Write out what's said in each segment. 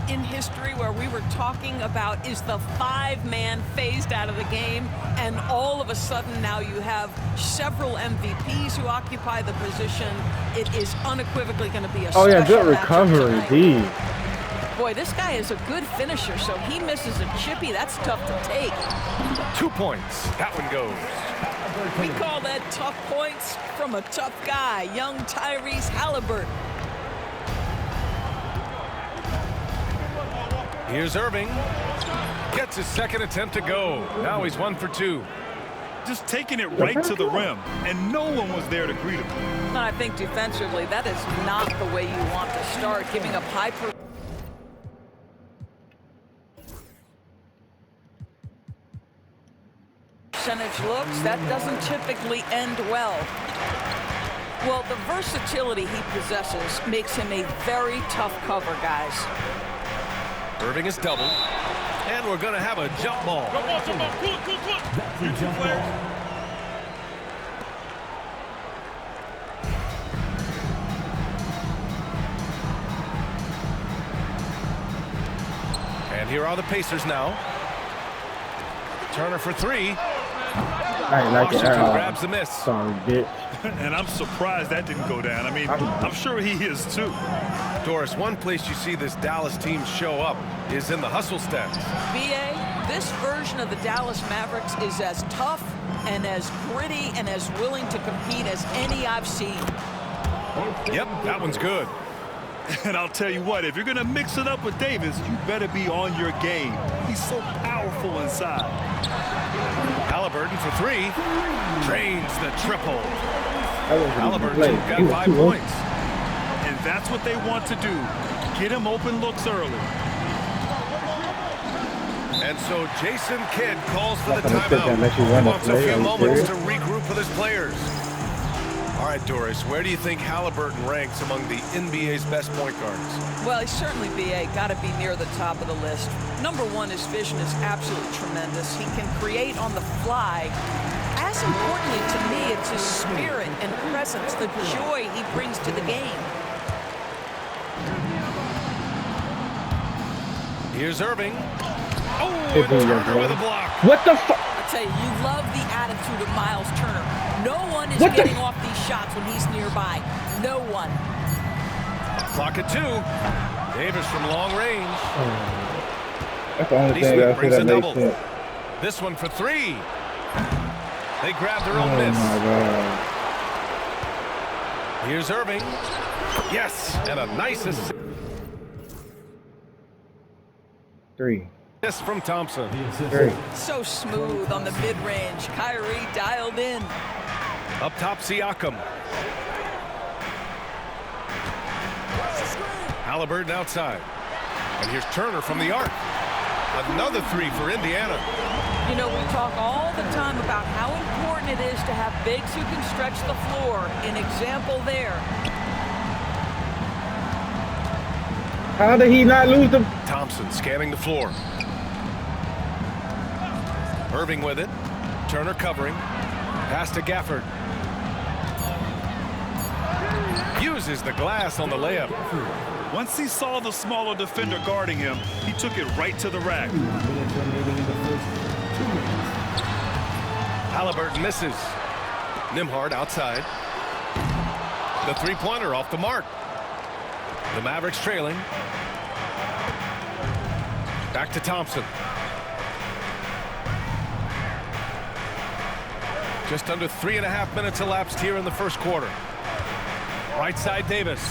in history where we were talking about is the 5-man phased out of the game, and all of a sudden now you have several MVPs who occupy the position. It is unequivocally going to be a Oh yeah, special good recovery, D. Boy, this guy is a good finisher, so he misses a chippy. That's tough to take. 2 points. That one goes. We call that tough points from a tough guy, young Tyrese Haliburton. Here's Irving. Gets his second attempt to go. Now he's 1 for 2. Just taking it right to the rim, and no one was there to greet him. And I think defensively, that is not the way you want to start, giving up high percentage looks. That doesn't typically end well. Well, the versatility he possesses makes him a very tough cover, guys. Irving is doubled. And we're going to have a jump ball. That's a jump ball. And here are the Pacers now. Turner for 3. I ain't like it. Washington grabs the miss. Sorry, bitch. And I'm surprised that didn't go down. I mean, I'm sure he is too. Doris, one place you see this Dallas team show up is in the hustle stats. BA, this version of the Dallas Mavericks is as tough and as gritty and as willing to compete as any I've seen. Yep, that one's good. And I'll tell you what, if you're going to mix it up with Davis, you better be on your game. He's so powerful inside. Haliburton for 3. Drains the triple. Haliburton got 5 points. And that's what they want to do. Get him open looks early. And so Jason Kidd calls for the That's gonna timeout. fit that, He wants a play, few I'm moments to serious. regroup with his players. All right, Doris, where do you think Haliburton ranks among the NBA's best point guards? Well, he's certainly, BA, got to be near the top of the list. Number one, his vision is absolutely tremendous. He can create on the fly. As importantly to me, it's his spirit and presence, the joy he brings to the game. Here's Irving. Oh, Hey, and Turner bro. with a block. What the fuck? I tell you, you love the attitude of Miles Turner. No one is What the- getting off these shots when he's nearby. No one. Clock at 2. Davis from long range. That's the only thing Neesmith I brings feel a that double. makes sense. This one for 3. They grab their own Oh miss. my god. Here's Irving. Yes, and a nice assist 3. from Thompson. 3. So smooth on the mid-range. Kyrie dialed in. Up top, Siakam. Haliburton outside. And here's Turner from the arc. Another 3 for Indiana. You know, we talk all the time about how important it is to have bigs who can stretch the floor. An example there. How did he not lose the? Thompson scanning the floor. Irving with it. Turner covering. Pass to Gafford. Uses the glass on the layup. Once he saw the smaller defender guarding him, he took it right to the rack. Haliburton misses. Nembhard outside. The three-pointer off the mark. The Mavericks trailing. Back to Thompson. Just under 3.5 minutes elapsed here in the first quarter. Right side, Davis.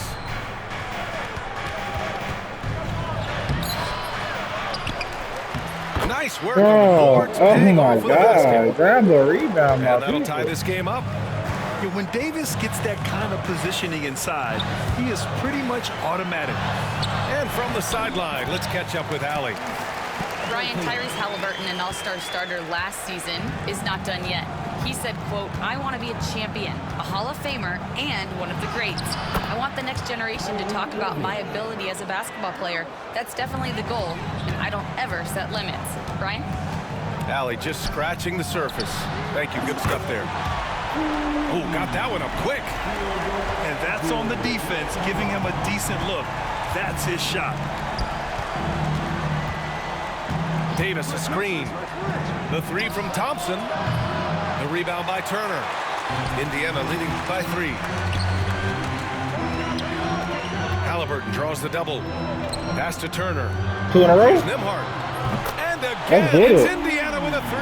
Nice work on the Oh, boards. oh Paying my off with a basket. god. Grab the rebound, my And that'll people. tie this game up. Yeah, when Davis gets that kind of positioning inside, he is pretty much automatic. And from the sideline, let's catch up with Allie. Brian, Tyrese Haliburton, an all-star starter last season, is not done yet. He said, quote, "I want to be a champion, a Hall of Famer, and one of the greats. I want the next generation to talk about my ability as a basketball player. That's definitely the goal, and I don't ever set limits." Brian? Allie just scratching the surface. Thank you. Good stuff there. Oh, got that one up quick. And that's on the defense, giving him a decent look. That's his shot. Davis a screen. The three from Thompson. The rebound by Turner. Indiana leading by 3. Halliburton draws the double. Pass to Turner. 2 in a row? Here's Nembhard. And again, That's good. it's Indiana with a 3.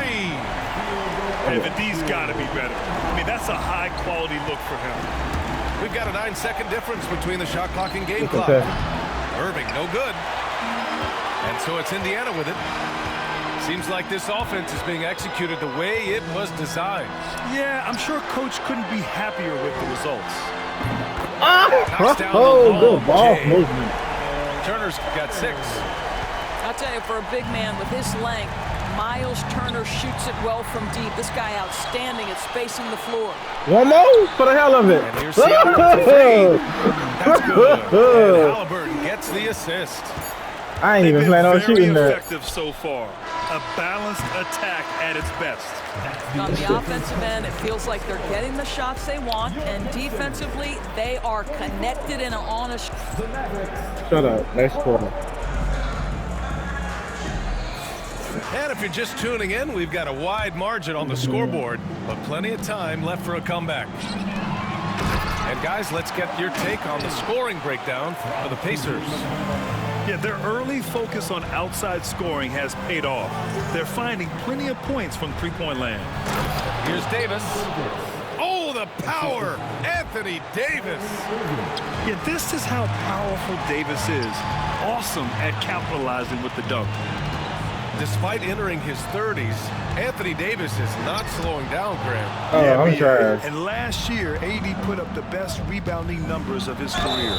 Hey, the D's got to be better. I mean, that's a high-quality look for him. We've got a 9-second difference between the shot clock and game clock. Okay. Irving, no good. And so it's Indiana with it. Seems like this offense is being executed the way it was designed. Yeah, I'm sure Coach couldn't be happier with the results. Knocks down the Good ball Jay. movement. Turner's got 6. I'll tell you, for a big man with his length, Miles Turner shoots it well from deep. This guy outstanding at spacing the floor. One more for the hell of it. And here's Siakam for 3. That's good. And Halliburton gets the assist. I ain't They've even been planning on very shooting that. effective so far. A balanced attack at its best. On the offensive end, it feels like they're getting the shots they want, and defensively, they are connected and on a... Shut up. Next quarter. And if you're just tuning in, we've got a wide margin on the scoreboard, but plenty of time left for a comeback. And guys, let's get your take on the scoring breakdown for the Pacers. Yeah, their early focus on outside scoring has paid off. They're finding plenty of points from three-point land. Here's Davis. Oh, the power! Anthony Davis. Yeah, this is how powerful Davis is. Awesome at capitalizing with the dunk. Despite entering his 30s, Anthony Davis is not slowing down, Grant. Oh, I'm man. trash. And last year, AD put up the best rebounding numbers of his career.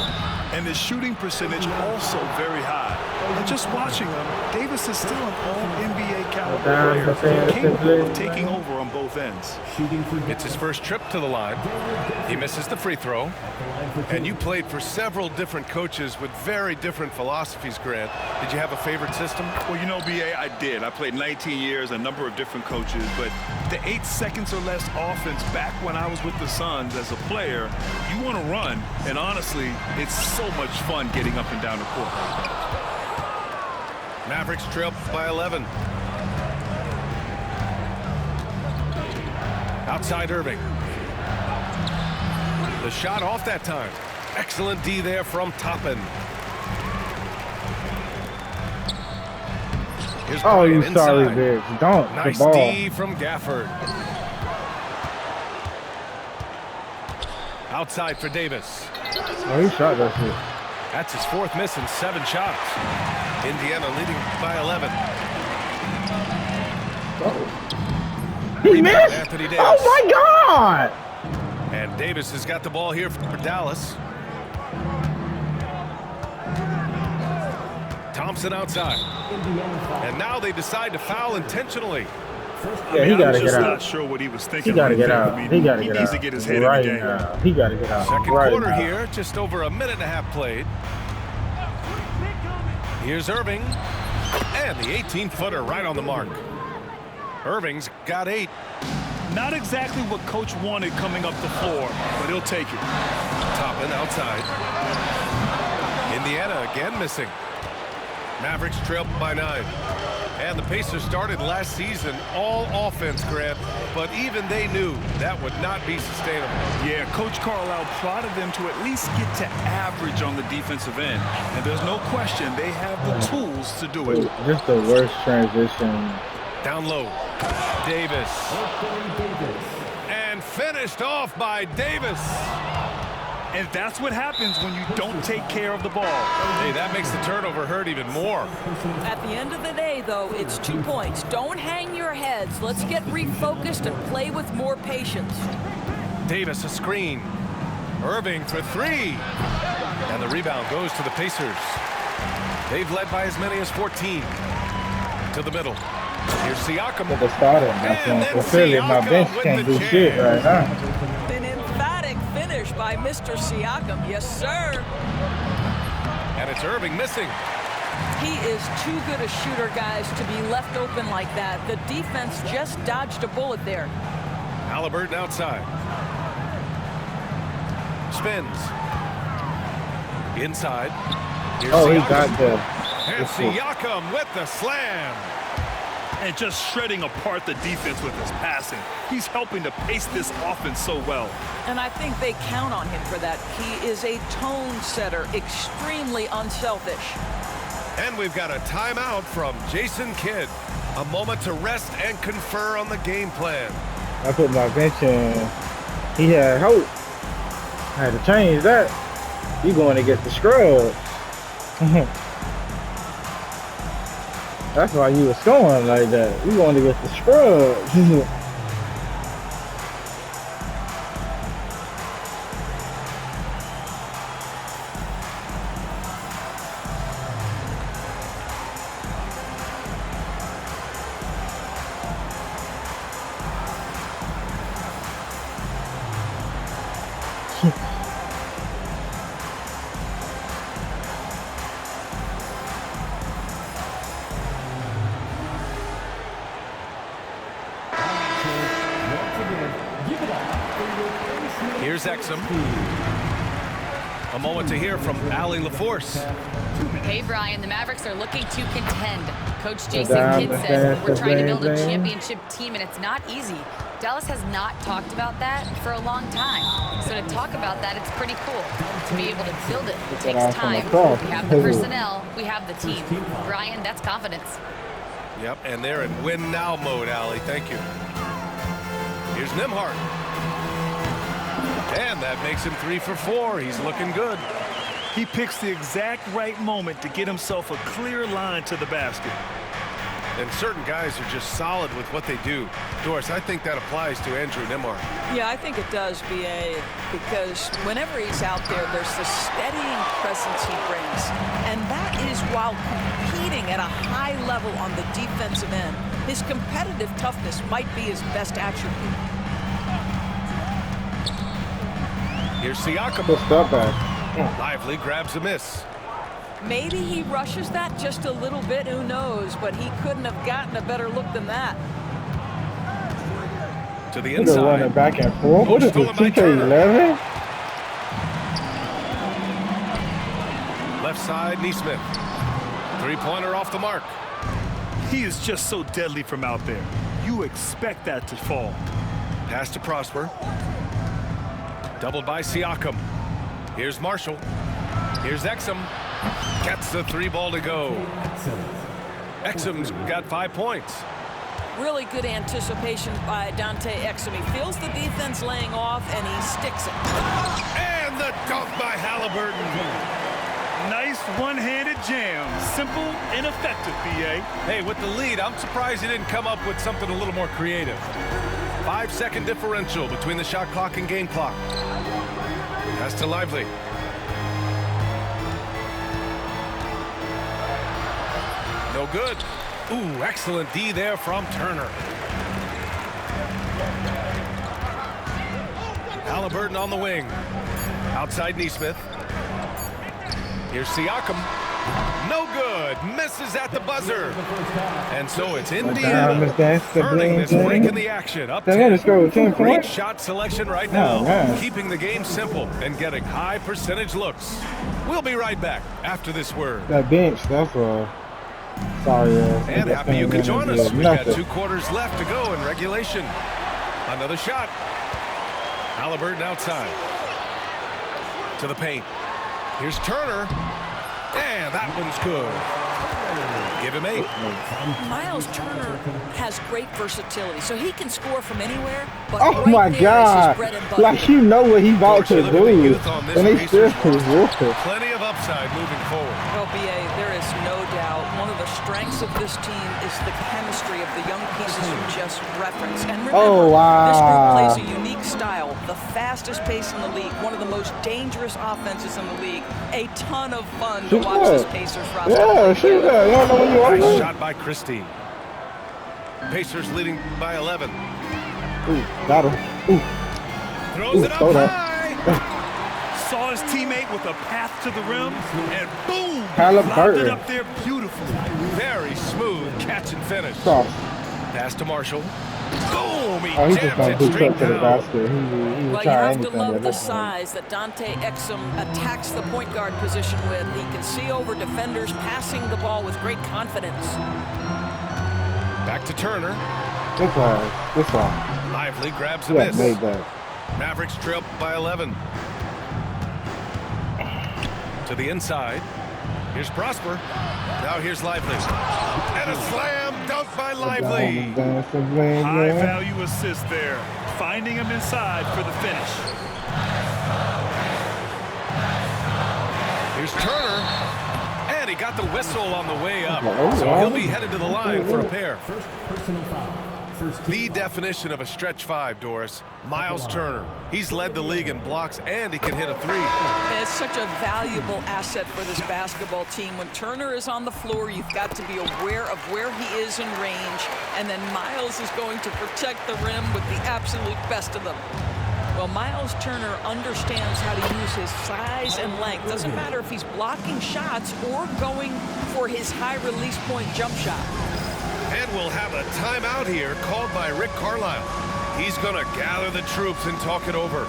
And his shooting percentage also very high. And just watching him, Davis is still an all-NBA caliber player, capable of taking over on both ends. It's his first trip to the line. He misses the free throw. And you played for several different coaches with very different philosophies, Grant. Did you have a favorite system? Well, you know, BA, I did. I played 19 years, a number of different coaches, but the 8 seconds or less offense back when I was with the Suns as a player, you want to run, and honestly, it's so much fun getting up and down the court. Mavericks trail by 11. Outside Irving. The shot off that time. Excellent D there from Toppin. Here's Oh, Bryant you sorry, inside. bitch. Don't. Nice the ball. D from Gafford. Outside for Davis. Oh, he shot that shit. That's his 4th miss in 7 shots. Indiana leading by 11. He Rebound, missed? Anthony Davis. Oh, my God. And Davis has got the ball here for Dallas. Thompson outside. And now they decide to foul intentionally. Yeah, he got to I'm get just out. not sure what he was thinking. He got to right get there. out. I mean, He got to get out. needs to get his head right in the game. now. He got to get out. Second right quarter now. here, just over a minute and a half played. Here's Irving. And the 18-footer right on the mark. Irving's got 8. Not exactly what Coach wanted coming up the floor, but he'll take it. Toppin outside. Indiana again missing. Mavericks trail by 9. And the Pacers started last season all offense, Grant, but even they knew that would not be sustainable. Yeah, Coach Carlisle prodded them to at least get to average on the defensive end. And there's no question they have the tools to do it. Just the worst transition. Down low. Davis. And finished off by Davis. And that's what happens when you don't take care of the ball. Hey, that makes the turnover hurt even more. At the end of the day, though, it's 2 points. Don't hang your heads. Let's get refocused and play with more patience. Davis a screen. Irving for 3. And the rebound goes to the Pacers. They've led by as many as 14. To the middle. Here's Siakam. At the starter. And then For Philly, my Siakam bench with can't the do jam. shit right now. An emphatic finish by Mr. Siakam. Yes, sir. And it's Irving missing. He is too good a shooter, guys, to be left open like that. The defense just dodged a bullet there. Halliburton outside. Spins. Inside. Here's Oh, he Siakam. got the. And Siakam with the slam. and just shredding apart the defense with his passing. He's helping to pace this offense so well. And I think they count on him for that. He is a tone setter, extremely unselfish. And we've got a timeout from Jason Kidd. A moment to rest and confer on the game plan. I put my bench in. He had hope. I had to change that. You going against the scrub. That's why you was scoring like that. You going against the scrub. Here's Exum. A moment to hear from Allie LaForce. Hey, Brian, the Mavericks are looking to contend. Coach Jason Kidd says we're trying to build a championship team, and it's not easy. Dallas has not talked about that for a long time. So to talk about that, it's pretty cool. To be able to build it takes time. We have the personnel, we have the team. Brian, that's confidence. Yep, and they're in win now mode, Allie. Thank you. Here's Nembhard. And that makes him 3 for 4. He's looking good. He picks the exact right moment to get himself a clear line to the basket. And certain guys are just solid with what they do. Doris, I think that applies to Andrew Nembhard. Yeah, I think it does, B.A., because whenever he's out there, there's the steadying presence he brings. And that is while competing at a high level on the defensive end. His competitive toughness might be his best attribute. Here's Siakam. Good step back. Lively grabs a miss. Maybe he rushes that just a little bit, who knows, but he couldn't have gotten a better look than that. To the They're running inside. back and forth. What is this, 2K11? Left side, Neesmith. Three-pointer off the mark. He is just so deadly from out there. You expect that to fall. Pass to Prosper. Doubled by Siakam. Here's Marshall. Here's Exum. Gets the 3-ball to go. Exum's got 5 points. Really good anticipation by Dante Exum. He feels the defense laying off, and he sticks it. And the dunk by Halliburton. Nice one-handed jam. Simple and effective, B.A. Hey, with the lead, I'm surprised he didn't come up with something a little more creative. 5-second differential between the shot clock and game clock. Pass to Lively. No good. Ooh, excellent D there from Turner. Halliburton on the wing. Outside Neesmith. Here's Siakam. No good. Misses at the buzzer. And so it's Indiana earning this break in the action. Up 10. Great shot selection right now. Keeping the game simple and getting high percentage looks. We'll be right back after this word. That bench, that's sorry. And happy you can join us. We've got 2 quarters left to go in regulation. Another shot. Halliburton outside. To the paint. Here's Turner. And that one's good. Give him 8. Miles Turner has great versatility, so he can score from anywhere, but Oh right my there is God. his bread and butter. Like, you know what he about to Fortunately, the do. youth on this And they still Pacers roster. resist. Plenty of upside moving forward. Well, B.A., there is no doubt one of the strengths of this team is the chemistry of the young pieces you just referenced. And remember, Oh, wow. this group plays a unique style, the fastest pace in the league, one of the most dangerous offenses in the league. A ton of fun to Shoot watch that. this Pacers roster. Yeah, shoot that. You don't know when you are. Nice shot by Christie. Pacers leading by 11. Ooh, got him. Ooh. Throws it up throw that. high. Saw his teammate with a path to the rim, and boom! Halliburton. Lobbed it up there beautifully. Very smooth catch and finish. Soft. Pass to Marshall. Boom! He Oh, he just jams gonna it do straight stuff to the down. basket. He Well, you try have anything to love at the this point. size that Dante Exum attacks the point guard position with. He can see over defenders, passing the ball with great confidence. Back to Turner. Good pass. Good one. Lively grabs a Yeah, miss. made that. Mavericks trail by 11. To the inside. Here's Prosper. Now here's Lively. And a slam dunk by Lively. High value assist there. Finding him inside for the finish. Here's Turner. And he got the whistle on the way up. So he'll be headed to the line for a pair. First personal foul. First The definition of a stretch five, Doris. Miles Turner. He's led the league in blocks, and he can hit a three. And it's such a valuable asset for this basketball team. When Turner is on the floor, you've got to be aware of where he is in range, and then Miles is going to protect the rim with the absolute best of them. Well, Miles Turner understands how to use his size and length. Doesn't matter if he's blocking shots or going for his high release point jump shot. And we'll have a timeout here called by Rick Carlisle. He's going to gather the troops and talk it over.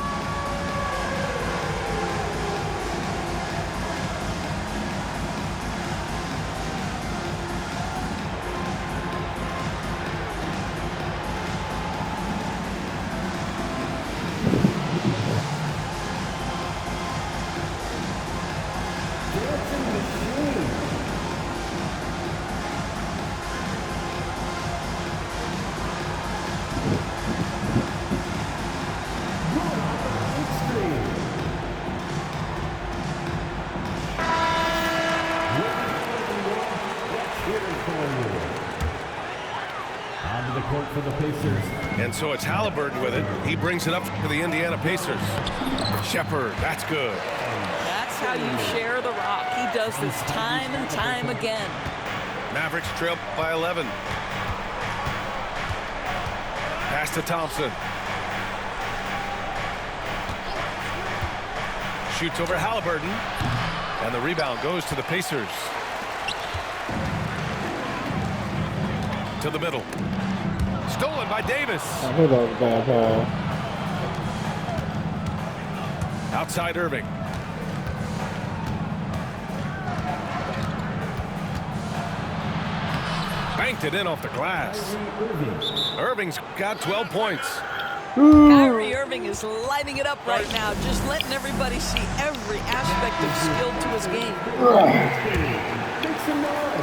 Onto the court for the Pacers. And so it's Halliburton with it. He brings it up for the Indiana Pacers. Shepard, that's good. That's how you share the rock. He does this time and time again. Mavericks trail by 11. Pass to Thompson. Shoots over Halliburton. And the rebound goes to the Pacers. To the middle. Stolen by Davis. I knew that was a bad pass. Outside Irving. Banked it in off the glass. Irving's got 12 points. Kyrie Irving is lighting it up right now, just letting everybody see every aspect of skill to his game.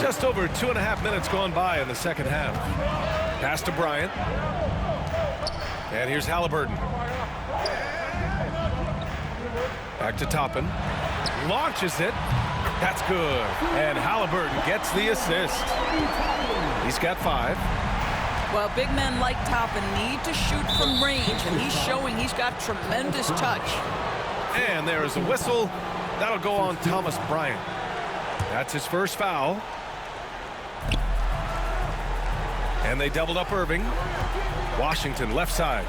Just over 2.5 minutes gone by in the second half. Pass to Bryant. And here's Halliburton. Back to Toppin. Launches it. That's good. And Halliburton gets the assist. He's got 5. Well, big men like Toppin need to shoot from range, and he's showing he's got tremendous touch. And there is a whistle. That'll go on Thomas Bryant. That's his first foul. And they doubled up Irving. Washington left side.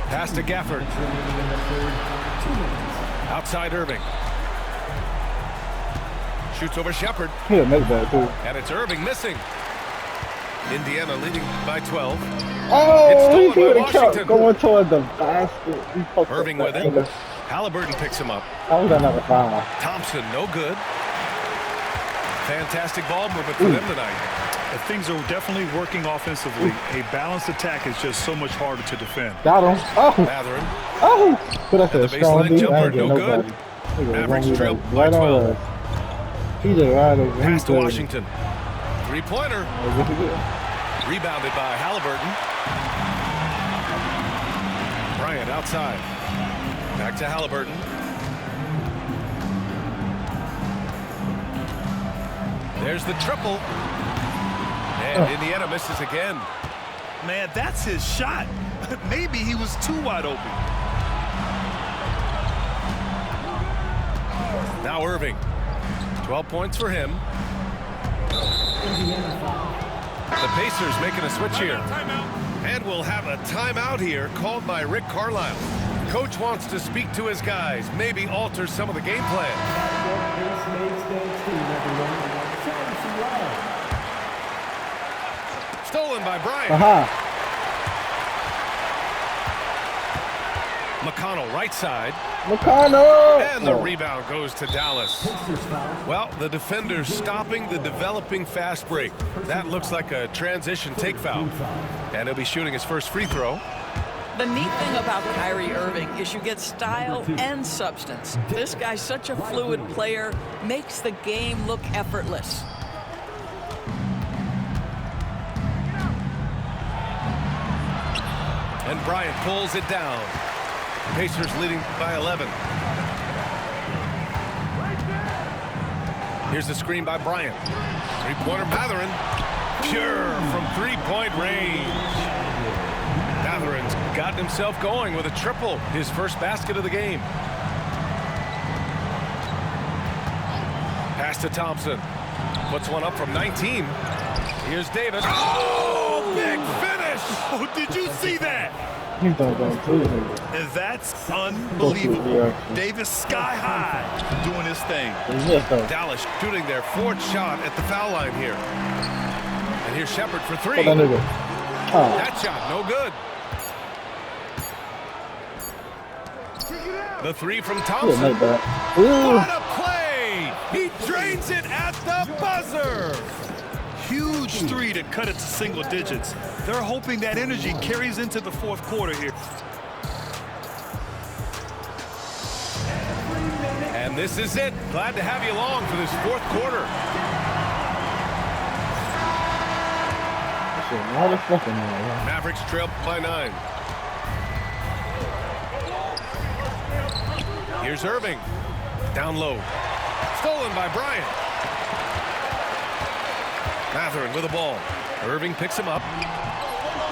Pass to Gafford. Outside Irving. Shoots over Shepard. He'll make that too. And it's Irving missing. Indiana leading by 12. Oh, It's he stolen by could have kept Washington. going toward the basket. He poked Irving up with that it. angle. Halliburton picks him up. That was another foul. Thompson, no good. Fantastic ball movement for them tonight. Things are definitely working offensively. A balanced attack is just so much harder to defend. Got him. Oh, Mathurin. oh. But that's And a the strong baseline beat. I jumper, ain't getting no good. nobody. He just Mavericks run me trail like by right on 12. us. He just right over. Pass to He Washington. Three-pointer. Rebounded by Halliburton. Bryant outside. Back to Halliburton. There's the triple. And Indiana misses again. Man, that's his shot. Maybe he was too wide open. Now Irving. 12 points for him. The Pacers making a switch here. And we'll have a timeout here called by Rick Carlisle. Coach wants to speak to his guys, maybe alter some of the game plan. Stolen by Bryant. Aha. McConnell, right side. McConnell! And the rebound goes to Dallas. Well, the defender's stopping the developing fast break. That looks like a transition take foul. And he'll be shooting his first free throw. The neat thing about Kyrie Irving is you get style and substance. This guy's such a fluid player, makes the game look effortless. And Bryant pulls it down. Pacers leading by 11. Here's the screen by Bryant. Three-pointer Mathurin. Pure from three-point range. Mathurin's gotten himself going with a triple, his first basket of the game. Pass to Thompson. Puts one up from 19. Here's Davis. Oh, big finish! Oh, did you see that? He's not going to. And that's unbelievable. Davis sky high doing his thing. Dallas shooting their fourth shot at the foul line here. And here's Shepard for three. That shot, no good. The three from Thompson. What a play! He drains it at the buzzer. Huge three to cut it to single digits. They're hoping that energy carries into the fourth quarter here. And this is it. Glad to have you along for this fourth quarter. Mavericks trail by 9. Here's Irving. Down low. Stolen by Bryant. Mathurin with the ball. Irving picks him up.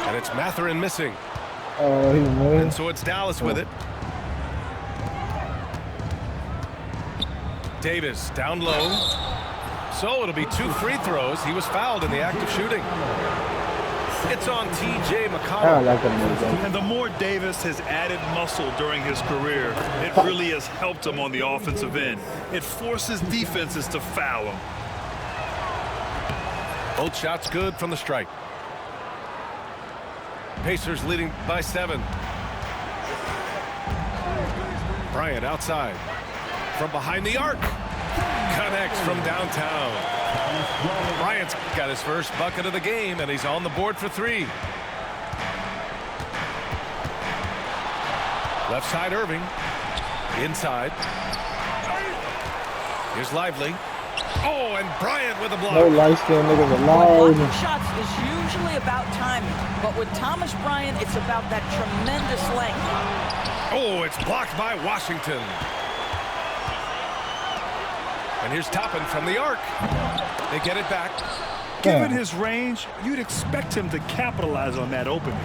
And it's Mathurin missing. And so it's Dallas with it. Davis down low. So it'll be 2 free throws. He was fouled in the act of shooting. It's on T.J. McConnell. And the more Davis has added muscle during his career, it really has helped him on the offensive end. It forces defenses to foul him. Both shots good from the strike. Pacers leading by 7. Bryant outside. From behind the arc. Connects from downtown. Bryant's got his first bucket of the game, and he's on the board for 3. Left side Irving. Inside. Here's Lively. Oh, and Bryant with a block. No light-skinned niggas Blocking allowed. shots is usually about timing, but with Thomas Bryant, it's about that tremendous length. Oh, it's blocked by Washington. And here's Toppin from the arc. They get it back. Given his range, you'd expect him to capitalize on that opening.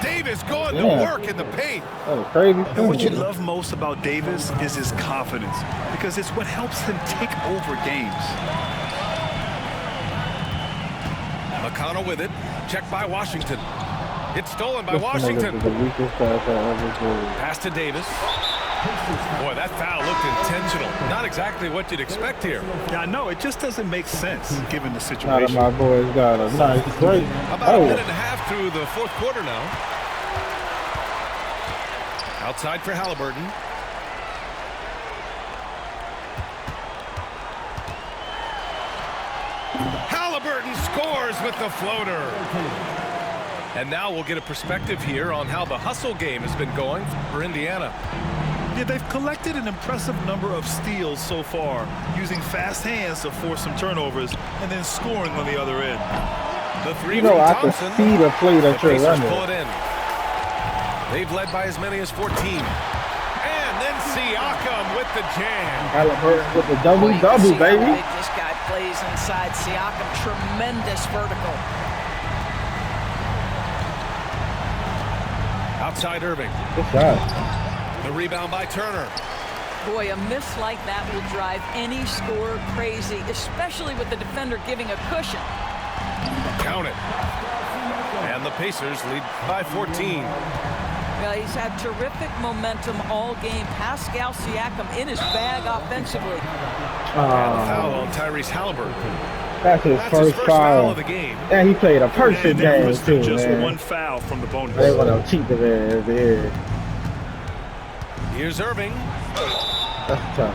Davis going to work in the paint. Oh, crazy. And what you love most about Davis is his confidence, because it's what helps him take over games. McConnell with it. Checked by Washington. It's stolen by Washington. Pass to Davis. Boy, that foul looked intentional. Not exactly what you'd expect here. Yeah, I know. It just doesn't make sense given the Not situation. my boys got a nice break. About a minute and a half through the fourth quarter now. Outside for Halliburton. Halliburton scores with the floater. And now we'll get a perspective here on how the hustle game has been going for Indiana. Yeah, they've collected an impressive number of steals so far, using fast hands to force some turnovers and then scoring on the other end. The three You know, from I can Thompson. see the play that The you're Pacers running. pull it in. They've led by as many as 14. And then Siakam with the jam. Halliburton with the Boy, you can double-double, see how baby. big this guy plays inside. Siakam, tremendous vertical. Outside Irving. Good shot. The rebound by Turner. Boy, a miss like that will drive any scorer crazy, especially with the defender giving a cushion. Count it. And the Pacers lead by 14. Well, he's had terrific momentum all game. Pascal Siakam in his bag offensively. And a foul on Tyrese Halliburton. That's his first foul. of the game. And he played a perfect And there game was too, just man. one foul from the bonus. They want to cheat the man over here. Here's Irving. That's tough.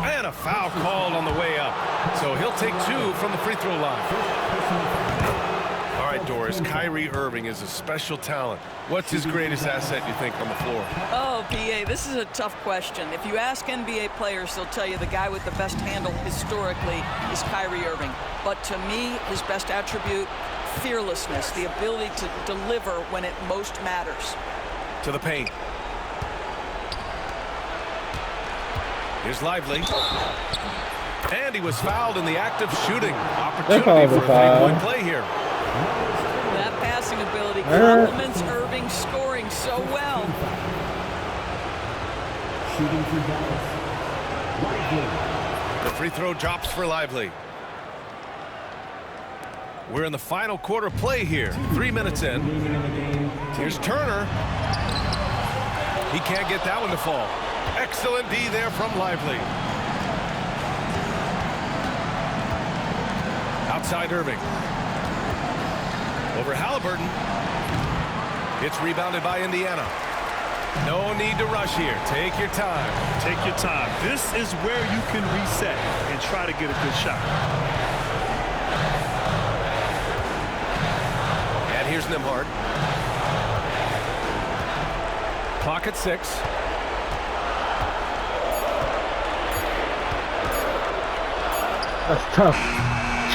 And a foul called on the way up. So he'll take 2 from the free throw line. All right, Doris, Kyrie Irving is a special talent. What's his greatest asset, you think, on the floor? Oh, PA, this is a tough question. If you ask NBA players, they'll tell you the guy with the best handle historically is Kyrie Irving. But to me, his best attribute, fearlessness, the ability to deliver when it most matters. To the paint. Here's Lively. And he was fouled in the act of shooting. Opportunity for a three-point play here. That passing ability complements Irving's scoring so well. Shooting for Dallas. Lively. The free throw drops for Lively. We're in the final quarter play here. 3 minutes in. Remaining in the game. Here's Turner. He can't get that one to fall. Excellent D there from Lively. Outside Irving. Over Halliburton. It's rebounded by Indiana. No need to rush here. Take your time. Take your time. This is where you can reset and try to get a good shot. And here's Nembhard. Clock at 6. That's tough.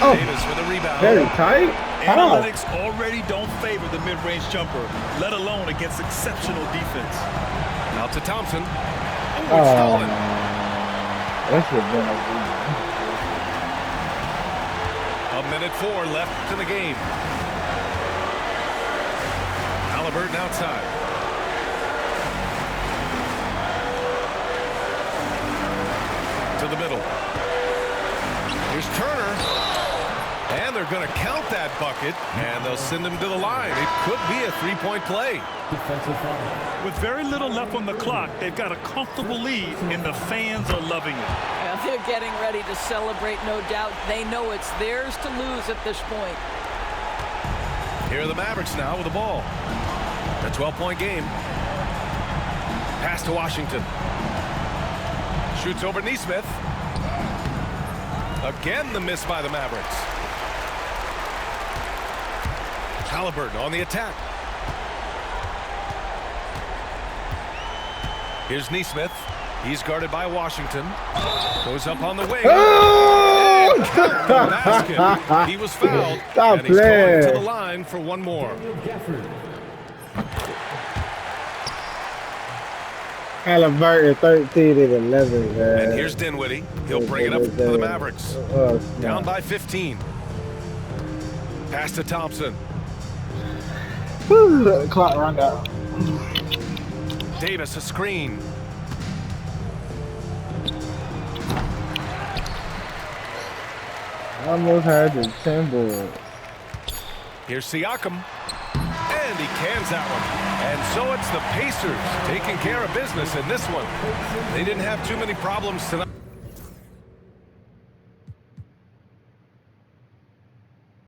Oh, Davis with a rebound. very tight. How? Analytics already don't favor the mid-range jumper, let alone against exceptional defense. Out to Thompson. Oh, Oh, it's stolen. that's what been A minute 4 left in the game. Halliburton outside. To the middle. Here's Turner. And they're going to count that bucket, and they'll send him to the line. It could be a three-point play. Defensive foul. With very little left on the clock, they've got a comfortable lead, and the fans are loving it. Yeah, they're getting ready to celebrate, no doubt. They know it's theirs to lose at this point. Here are the Mavericks now with the ball. A 12-point game. Pass to Washington. Shoots over Nesmith. Again, the miss by the Mavericks. Halliburton on the attack. Here's Nesmith. He's guarded by Washington. Goes up on the wing. Oh! Basket. He was fouled. Stop And he's going to the playing. line for one more. Gafford. Halliburton 13 and 11, man. And here's Dinwiddie. He'll bring it up for the Mavericks. Oh, Down by 15. Pass to Thompson. Whew, the clock run out. Davis a screen. Almost had the 10 board. Here's Siakam. And he cans that one. And so it's the Pacers taking care of business in this one. They didn't have too many problems tonight.